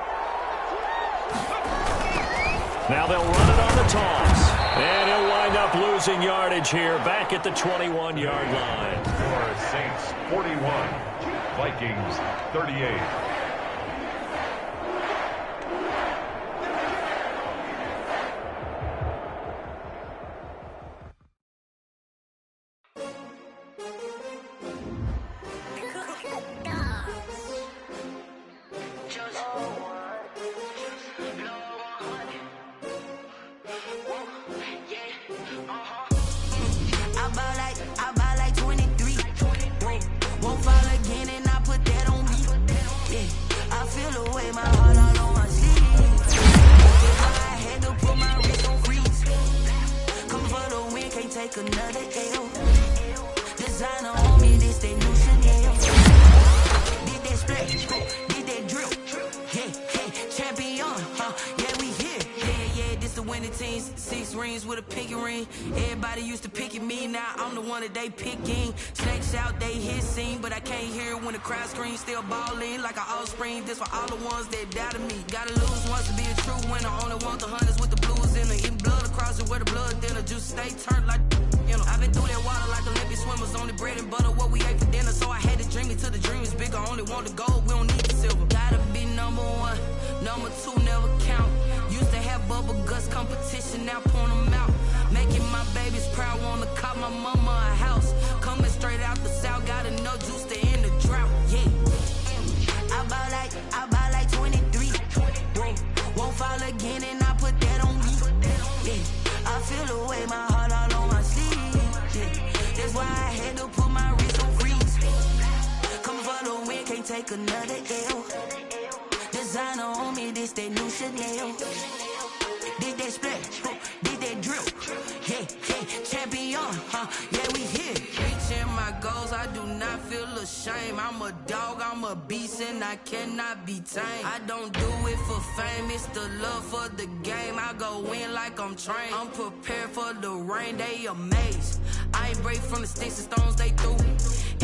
Now they'll run it on the toss. And he'll wind up losing yardage here back at the 21-yard line. For Saints 41, Vikings 38. take another L. Designer on me, this they new Chanel. Did that splash, did that drill. Yeah, champion, yeah, we here. Yeah, this the winning team. 6 rings with a pinky ring. Everybody used to pick at me, now I'm the one that they picking. Snakes out, they hit scene, but I can't hear it when the crowd screams. Still balling like an offspring. This for all the ones that doubted me. Gotta lose once to be a true winner. Only want the hunters with the blues in it. Eating blood across it where the blood thinner. Just stay turned like, you know. I've been through that water like Olympic swimmers. Only bread and butter what we ate for dinner. So I had to dream it till the dream is bigger. Only want the gold, we don't need the silver. Gotta be number 1, number 2 never count. Used to have bubble guts competition, now point them out. Making my babies proud, wanna cop my mama a house. Coming straight out the south, gotta know juice to end the drought. Yeah, I buy like 23. Won't fall again, and I put that on me. Yeah, I feel the way, my heart all on my sleeve. Yeah, that's why I had to put my wrist on freeze. Coming for the win, can't take another L. Designer on me, this they new Chanel. Did that splash, did that drill. Yeah, champion, yeah, we here. Reaching my goals, I do not feel ashamed. I'm a dog, I'm a beast, and I cannot be tamed. I don't do it for fame, it's the love for the game. I go in like I'm trained. I'm prepared for the rain, they amazed. I ain't break from the sticks and stones they threw.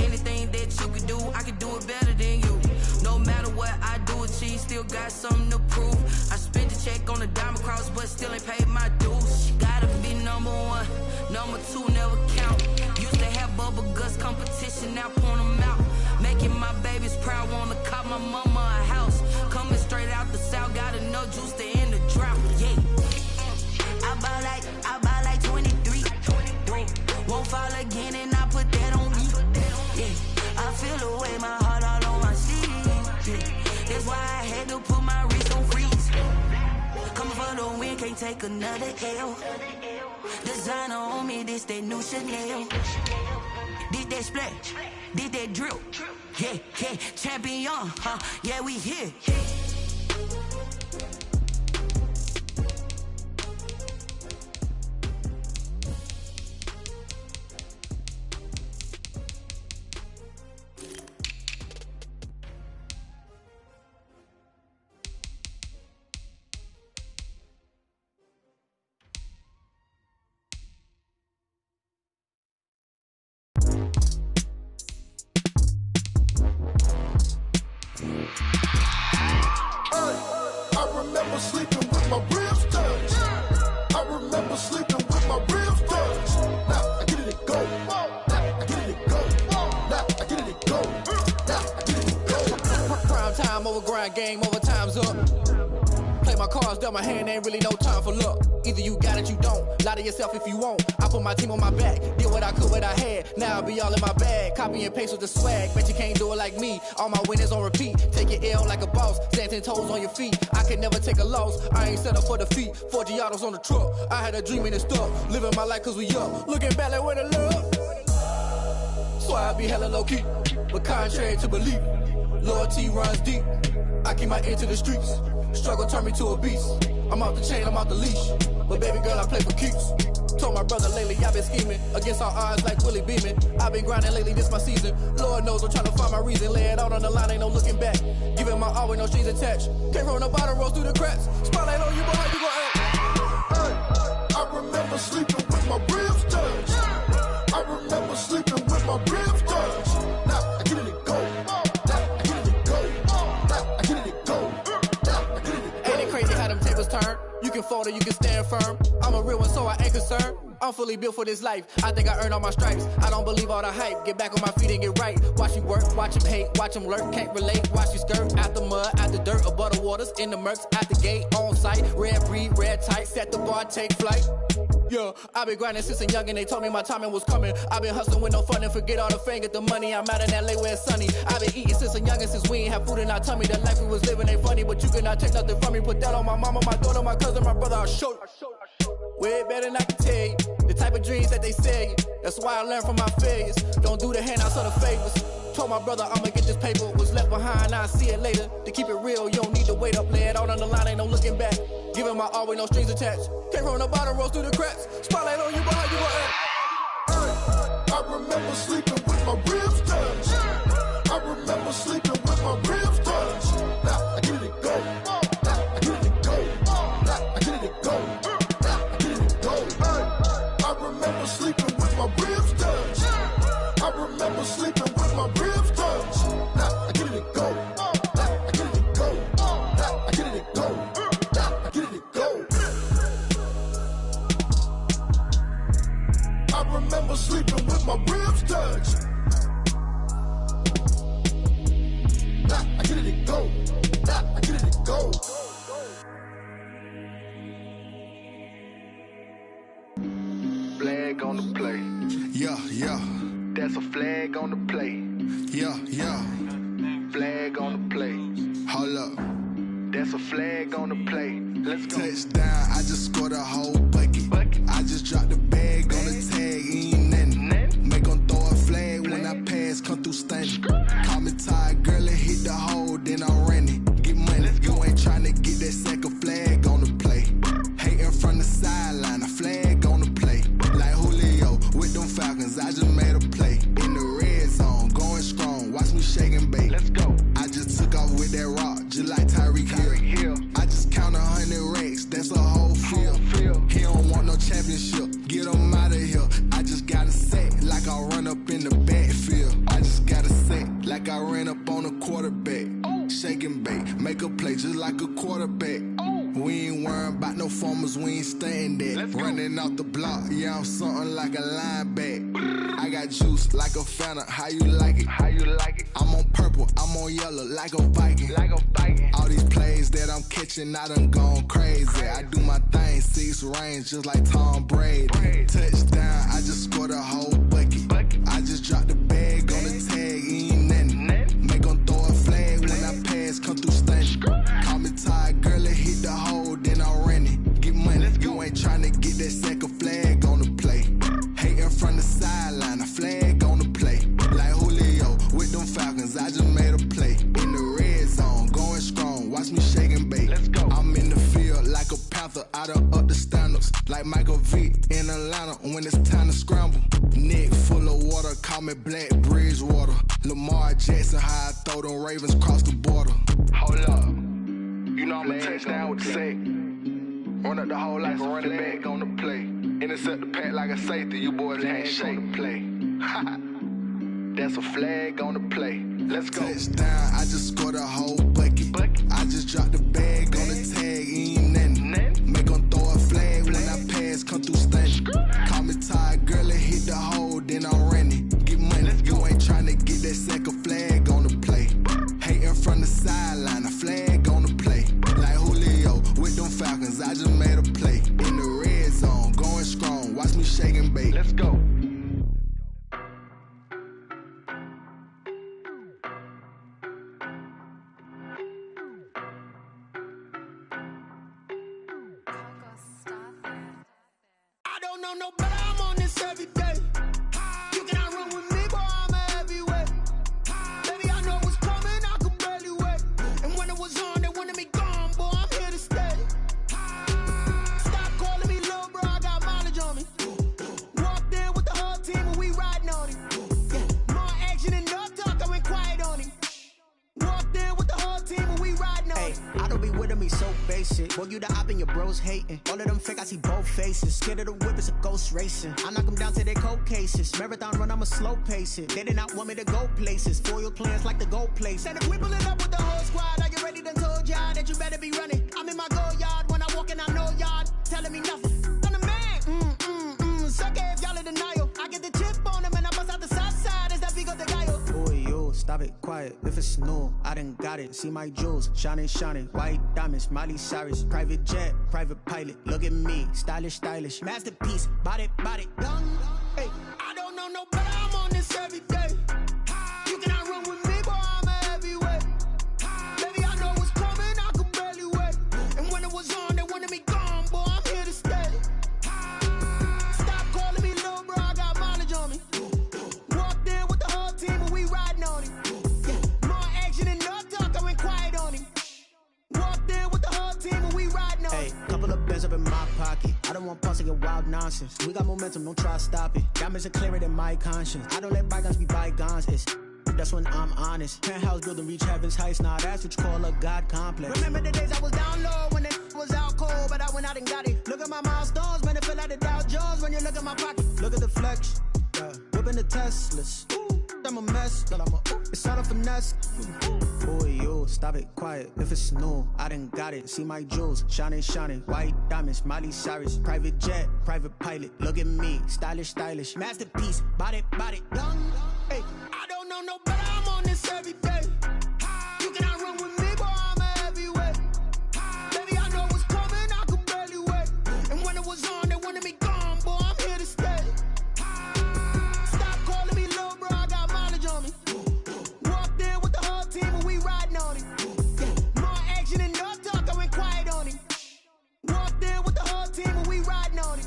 Anything that you can do, I can do it better than you. No matter what I do, achieve, still got something to prove. I spent the check on the diamond cross, but still ain't paid my dues. Gotta be number 1, number 2 never count. Used to have bubble guts competition, now point them out. Making my babies proud, wanna cop my mama a house. Coming straight out the south, gotta know juice to end the drought. Yeah, I buy like 23. Won't fall again, and I put that on me. Yeah, I feel the way, my heart all on my sleeve. Yeah, that's why I had to put my wrist on freeze. Coming for the win, can't take another L. Designer on me, this they new Chanel. Did that splash, did that drill. Yeah, champion, yeah, we here. Game over, time's up. Play my cards dealt my hand, ain't really no time for luck. Either you got it, you don't. Lie to yourself if you won't. I put my team on my back, did what I could, what I had. Now I'll be all in my bag, copy and paste with the swag. Bet you can't do it like me. All my winners on repeat. Take your L like a boss, stand 10 toes on your feet. I can never take a loss, I ain't set up for defeat. 4 Giottos on the truck, I had a dream and it stuck. Living my life cause we up, looking back like where the love. So I be hella low key, but contrary to belief, loyalty runs deep. I keep my ear to the streets. Struggle turned me to a beast. I'm off the chain, I'm off the leash. But baby girl, I play for keeps. Told my brother lately, I've been scheming against all odds like Willie Beeman. I've been grinding lately, this my season. Lord knows I'm trying to find my reason. Lay it out on the line, ain't no looking back. Giving my all with no strings attached. Came from the bottom, rose through the cracks. Spotlight on you, but how you gon' act? Hey, I remember sleeping with my ribs touched. I remember sleeping with my ribs touched. Now I get it and go. Turn. You can fold or you can stand firm. I'm a real one, so I ain't concerned. I'm fully built for this life. I think I earned all my stripes. I don't believe all the hype. Get back on my feet and get right. Watch you work, watch him hate, watch him lurk. Can't relate, watch you skirt. Out the mud, out the dirt, above the waters, in the murks, out the gate, on site. Red breed, red tight, set the bar, take flight. Yeah, I been grinding since a young and they told me my timing was coming. I been hustling with no fun and forget all the fame, get the money. I'm out in LA where it's sunny. I been eating since a young and since we ain't have food in our tummy. The life we was living ain't funny, but you cannot take nothing from me. Put that on my mama, my daughter, my cousin, my brother, I'll show you. Way better than I can tell you. The type of dreams that they sell you. That's why I learned from my failures. Don't do the handouts or the favors. Told my brother I'ma get this paper. Was left behind, I'll see it later. To keep it real, you don't need to wait up. Lay it out on the line, ain't no looking back. Giving my all with no strings attached. Came from the bottom, rose through the cracks. Spotlight on you, but how you gon' act? remember sleeping with my ribs touched. I get it to go. I get it to go. Flag on the play. Yeah, yeah. That's a flag on the play. Yeah, yeah. Flag on the play. Hold up. That's a flag on the play. Let's go. Touchdown, I just scored a whole bucket. I just dropped the bag on the tag, ain't nothing. Make them throw a flag when I pass, come through stunning. Call me tired, girl, and hit the hole, then I'm running. Get money, you ain't tryna get that second flag on the play. Hating from the sideline, a flag on the play. Like Julio with them Falcons, I just made a play. In the red zone, going strong, watch me shake and bake. Let's go. I just took off with that rock, just like Tyreek Hill. I just count 100 racks, that's a whole field. He don't want no championship, get him out of here. I just got a set, like I run up in the backfield. I just got a set, like I ran up on a quarterback. Shake and bake, make a play just like a quarterback. We ain't worrying about no formers, we ain't staying there. Running off the block, yeah, I'm something like a linebacker. I got juice like a Fanta, how you like it? How you like it? I'm on purple, I'm on yellow, like a Viking. Like a Viking. All these plays that I'm catching, I done gone crazy. I do my thing, 6 range, just like Tom Brady. Touchdown, I just scored a whole bucket. I just dropped the bag on the tag, ain't nothing. Make them throw a flag when I pass, come through stunning. Call me tired, girl, and hit the hole, then I'm running. Get money, you ain't tryna get that second flag on the play. Hating from the sideline, a flag on the play. Like Julio with them Falcons, I just made a play. In the red zone, going strong, watch me shake and bake. Let's go. I'm in the field like a Panther, I done up the standards. Like Michael Vick in Atlanta when it's time to scramble. Neck full of water, call me Black Bridgewater. Lamar Jackson, how I throw them Ravens cross the border. Hold up. You know I'm a touchdown with the sack. Run up the hole like a running back on the play. Intercept the pack like a safety. You boys can't shake the play. That's a flag on the play. Let's go. Touchdown, I just scored a whole bucket. I just dropped the bag on the tag, ain't nothing. Make them throw a flag when I pass, come through stunning. Call me tired, girl, and hit the hole, then I'm running. Get money, you ain't tryna get that second flag on the play. Hating from the sideline, a flag on the play. Like Julio with them Falcons, I just made a play. In the red zone, going strong, watch me shake and bake. Let's go. I don't know no better, I'm on this every day. You cannot run with me, boy, I'm a heavyweight. Baby, I know what's coming, I could barely wait. And when it was on, they wanted me gone, boy, I'm here to stay. Stop calling me little bro, I got mileage on me. Walked in with the whole team and we riding on him. More action and no talk, I went quiet on him. Walked in with the whole team and we riding on him. I don't be with him, he's so basic. Boy, you the op and your bros hating. All of them fake, I see both faces. Scared of the whip, it's a ghost racing. I knock them down to their cold cases. Marathon run, I'ma slow pace it. They did not want me to go places. Foil plans like the go place. And if we pulling up with the whole squad, are you ready? Done told y'all that you better be running. I'm in my go yard when I walk in, I know y'all telling me nothing. I'm the man. Suck it if y'all in denial. I get the chip on them and I bust out the south side. Is that Vigo de Gallo? Boy, yo, stop it, quiet. If it's new, I done got it. See my jewels, shining, shining. White diamonds, Miley Cyrus. Private jet, private pilot. Look at me, stylish, stylish. Masterpiece, body, done. Hey, I don't know no better, I'm on this every day. You cannot run with me, boy, I'm a heavyweight. Baby, I know what's coming, I could barely wait. And when it was on, they wanted me gone, boy, I'm here to stay. Stop calling me little bro, I got mileage on me. Walked in with the whole team and we riding on him. More action and no talk, I went quiet on him. Walked in with the whole team and we riding on him. Hey, couple of bands up in my pocket. I don't want pulse your wild nonsense. We got momentum, don't try to stop it. Diamonds are clearer than my conscience. I don't let bygones be bygones. It's that's when I'm honest. Penthouse building reach heaven's heights. Nah, that's what you call a God complex. Remember the days I was down low when it was out cold, but I went out and got it. Look at my milestones, man, it feel like the Dow Jones when you look at my pocket. Look at the flex, whipping the Teslas. Ooh. I'm a mess. It's all a finesse. Boy, you stop it quiet. If it's new, I done got it. See my jewels, shining, shining. White diamonds, Miley Cyrus. Private jet, private pilot. Look at me, stylish, stylish. Masterpiece, body, body. Young, hey, I don't know no better. I'm on this every day. You cannot run with me, boy. I'm a heavyweight. Baby, I know what's coming. I could barely wait. And when it was on, they wanted me gone, boy. I'm here to stay. Stop calling me little bro. I got mileage on me. Walked in with the whole team and we riding on it. More action and no talk. I went quiet on him. Walked in with the whole team and we riding on it.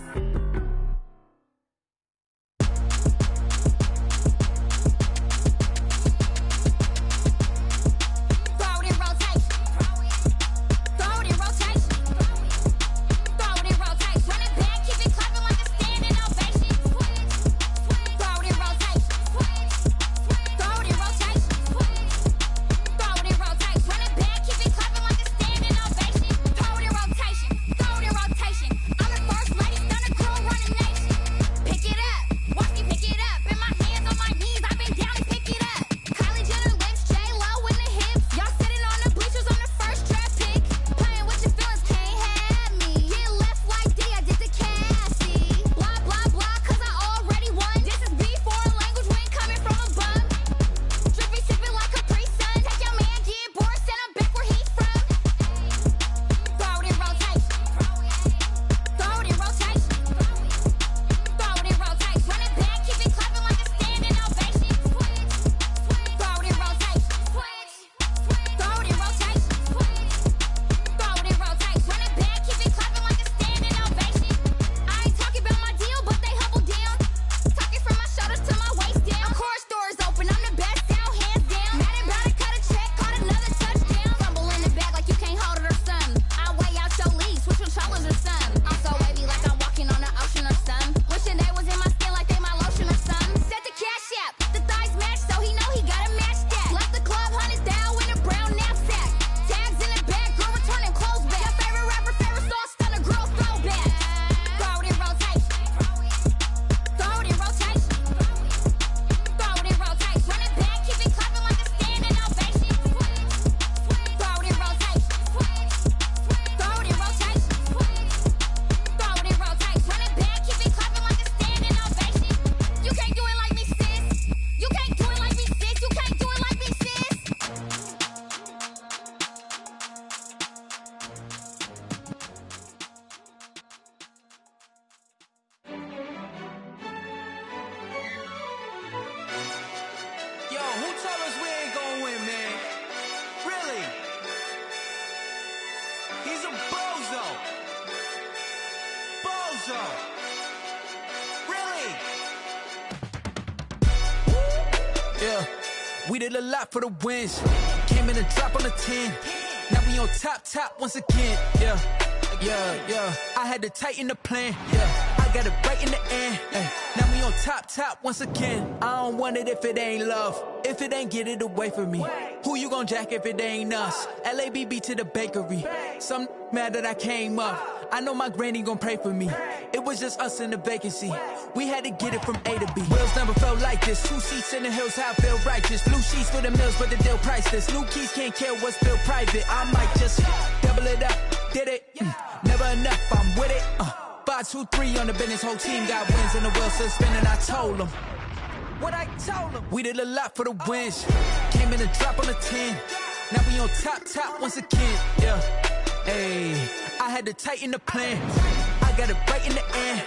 We did a lot for the wins. Came in a drop on a 10. Now we on top once again. Yeah. I had to tighten the plan. Yeah, I got it right in the end. Now we on top once again. I don't want it if it ain't love. If it ain't, get it away from me. Who you gon' jack if it ain't us? LABB to the bakery. Some mad that I came up. I know my granny gon' pray for me. It was just us in the vacancy. We had to get it from A to B. Wheels never felt like this. 2 seats in the hills, how I feel righteous. Blue sheets for the mills, but the deal priceless. New keys can't care what's still private. I might just double it up. Did it? Never enough, I'm with it. 5, 2, 3 on the business. Whole team got wins and the wheels still spinning. I told them what I told them. We did a lot for the wins. Came in a drop on a 10. Now we on top once again. Yeah. Hey, I had to tighten the plan. I got it right in the end.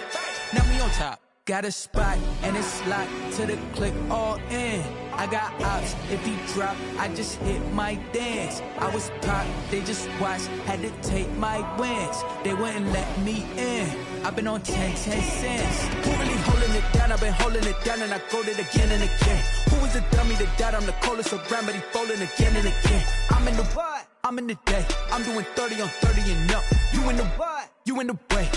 Now we on top. Got a spot and it's locked to the click all in. I got ops, if he drop, I just hit my dance. I was pop, they just watched, had to take my wins. They wouldn't let me in. I've been on 10 cents. Who really holding it down? I've been holding it down and I go it again and again. Who is the dummy that doubt? I'm the coldest around, but he folding again and again. I'm in the what? I'm in the day. I'm doing 30 on 30 and up. You in the what? You in the way.